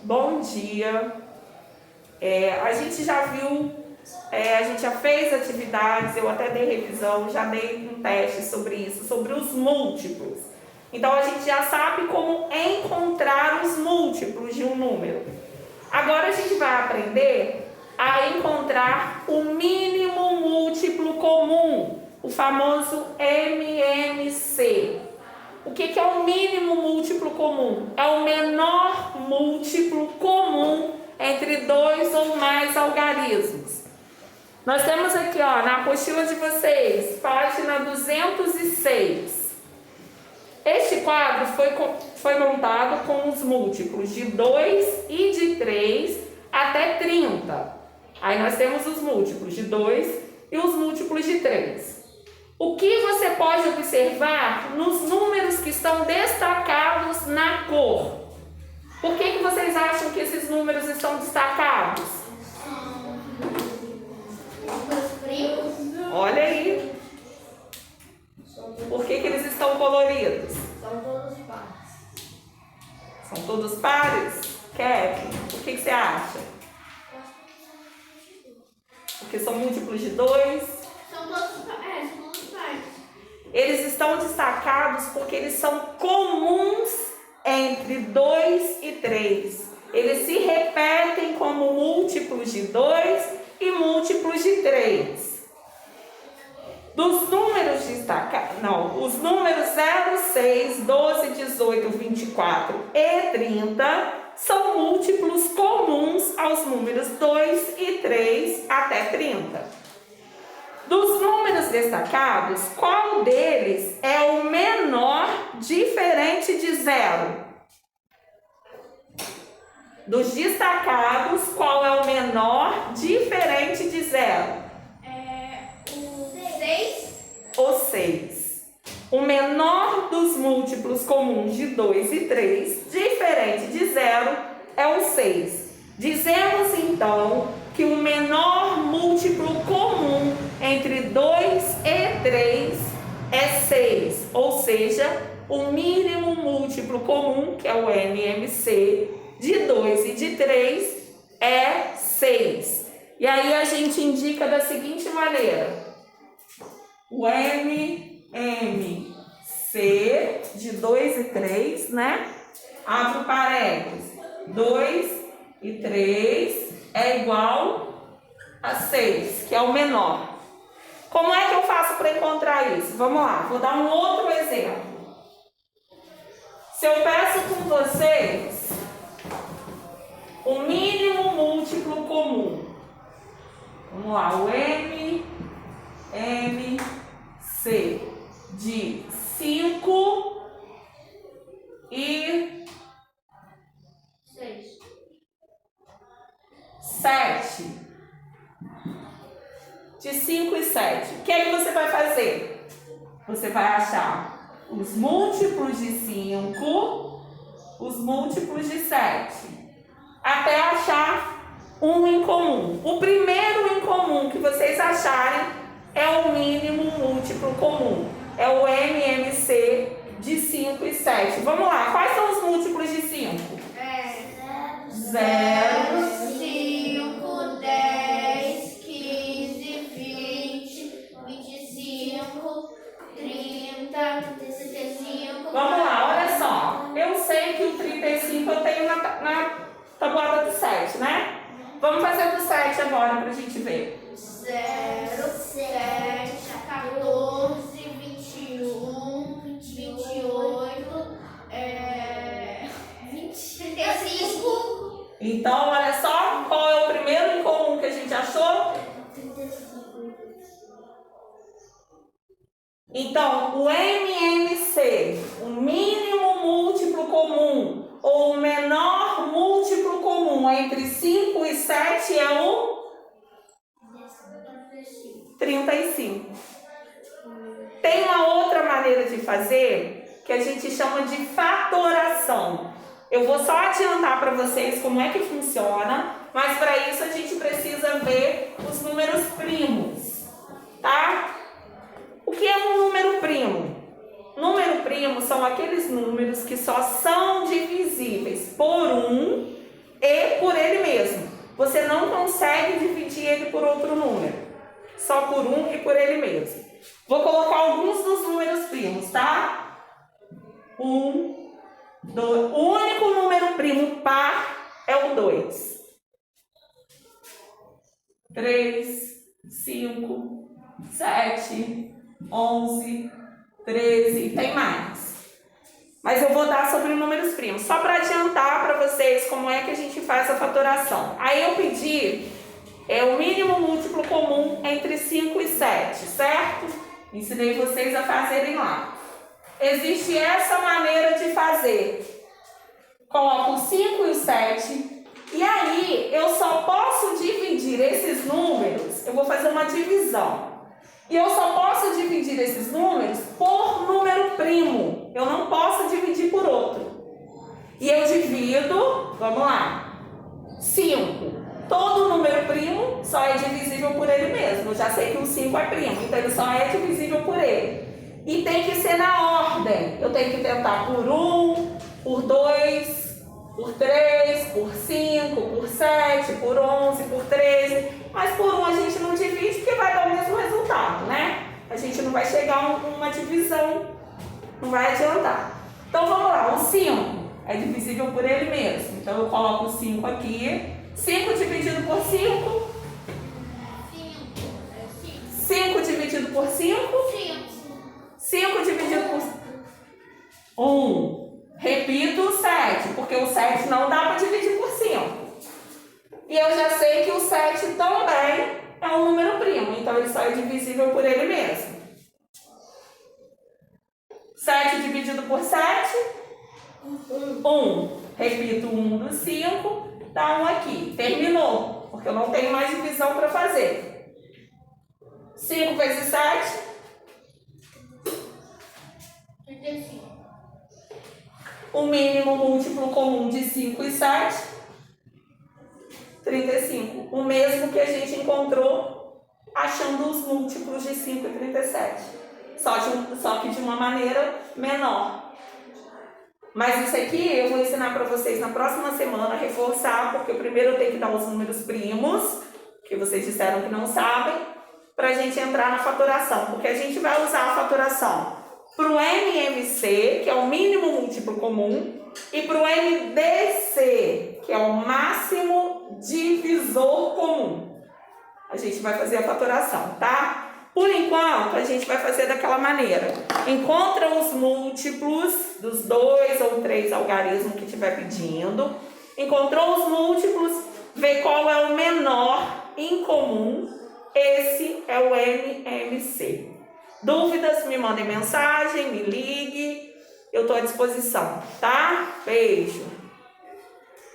Bom dia. A gente já viu, a gente já fez atividades, eu até dei revisão, já dei um teste sobre isso, sobre os múltiplos. Então a gente já sabe como encontrar os múltiplos de um número. Agora a gente vai aprender a encontrar o mínimo múltiplo comum, o famoso MMC. O que é o mínimo múltiplo comum? É o menor múltiplo comum entre dois ou mais algarismos. Nós temos aqui, na apostila de vocês, página 206. Este quadro foi montado com os múltiplos de 2 e de 3 até 30. Aí nós temos os múltiplos de 2 e os múltiplos de 3. O que você pode observar nos números que estão destacados na cor? Por que vocês acham que esses números estão destacados? Olha aí. Por que eles estão coloridos? São todos pares. São todos pares? Kevin, o que você acha? Porque são múltiplos de 2? São todos pares. Eles estão destacados porque eles são comuns entre 2 e 3. Eles se repetem como múltiplos de 2 e múltiplos de 3. Dos números destacados, os números 0, 6, 12, 18, 24 e 30 são múltiplos comuns aos números 2 e 3 até 30. Dos números destacados, qual deles é o menor diferente de 0? Dos destacados, qual é o menor diferente de 0? O 6. O 6. O menor dos múltiplos comuns de 2 e 3, diferente de 0, é o 6. Dizemos então que o menor múltiplo comum entre 2 e 3 é 6, ou seja, o mínimo múltiplo comum, que é o MMC, de 2 e de 3 é 6. E aí a gente indica da seguinte maneira: o MMC de 2 e 3, né? Abre parênteses. 2 e 3 é igual a 6, que é o menor. Como é que eu faço para encontrar isso? Vamos lá, vou dar um outro exemplo. Se eu peço com vocês o mínimo múltiplo comum, vamos lá, o MMC de 5 e 7. De 5 e 7. O que é que você vai fazer? Você vai achar os múltiplos de 5, os múltiplos de 7, até achar um em comum. O primeiro em comum que vocês acharem é o mínimo múltiplo comum. É o MMC de 5 e 7. Vamos lá, quais são os múltiplos de 5? 0, 5, 10, 15, 20, 25, 30, 35. Vamos lá, olha só. Eu sei que o 35 eu tenho na tabuada do 7, né? Vamos fazer do 7 agora pra gente ver. 0, 7, 14, 21, 28, 35. Então, olha só, qual é o primeiro em comum que a gente achou? 35. Então, o MMC, o mínimo múltiplo comum, ou o menor múltiplo comum entre 5 e 7 é o 35. Tem uma outra maneira de fazer que a gente chama de fatoração. Eu vou só adiantar para vocês como é que funciona, mas para isso a gente precisa ver os números primos, tá? O que é um número primo? Número primo são aqueles números que só são divisíveis por 1 você não consegue dividir ele por outro número, só por um e por ele mesmo. Vou colocar alguns dos números primos, tá? 1, 2. O único número primo par é o 2. 3, 5, 7, 11, 13 e tem mais. Mas eu vou dar sobre números primos, só para adiantar para vocês como é que a gente faz a fatoração. Aí eu pedi o mínimo múltiplo comum entre 5 e 7, certo? Ensinei vocês a fazerem lá. Existe essa maneira de fazer. Coloco o 5 e o 7, e aí eu só posso dividir esses números, eu vou fazer uma divisão. E eu só posso dividir esses números por número primo. Eu não posso dividir por outro. E eu divido, vamos lá, 5. Todo número primo só é divisível por ele mesmo. Eu já sei que o 5 é primo, então ele só é divisível por ele. E tem que ser na ordem. Eu tenho que tentar por 1, por 2, por 3, por 5, por 7, por 11, por 13. Mas por 1 a gente não divide porque vai dar o mesmo resultado, né? A gente não vai chegar a uma divisão, não vai adiantar. Então vamos lá, o 5 é divisível por ele mesmo. Então eu coloco o 5 aqui. 5 dividido por 5. 5 dividido por 5. 5 dividido por 1. Repito, 7, porque o 7 não dá para dividir por 5. E eu já sei que o 7 também é um número primo, então ele só é divisível por ele mesmo. 7 dividido por 7, 1. Repito, 1 do 5, dá 1 aqui. Terminou, porque eu não tenho mais divisão para fazer. 5 vezes 7. 35. O mínimo múltiplo comum de 5 e 7, 35. O mesmo que a gente encontrou achando os múltiplos de 5 e 37. Só que de uma maneira menor. Mas isso aqui eu vou ensinar para vocês na próxima semana, reforçar, porque primeiro eu tenho que dar os números primos, que vocês disseram que não sabem, para a gente entrar na fatoração. Porque a gente vai usar a fatoração para o MMC, que é o mínimo múltiplo comum, e para o MDC, que é o máximo divisor comum. A gente vai fazer a fatoração, tá? Por enquanto, a gente vai fazer daquela maneira. Encontra os múltiplos dos 2 ou 3 algarismos que estiver pedindo. Encontrou os múltiplos, vê qual é o menor em comum. Esse é o MMC. Dúvidas, me mandem mensagem, me ligue. Eu estou à disposição, tá? Beijo!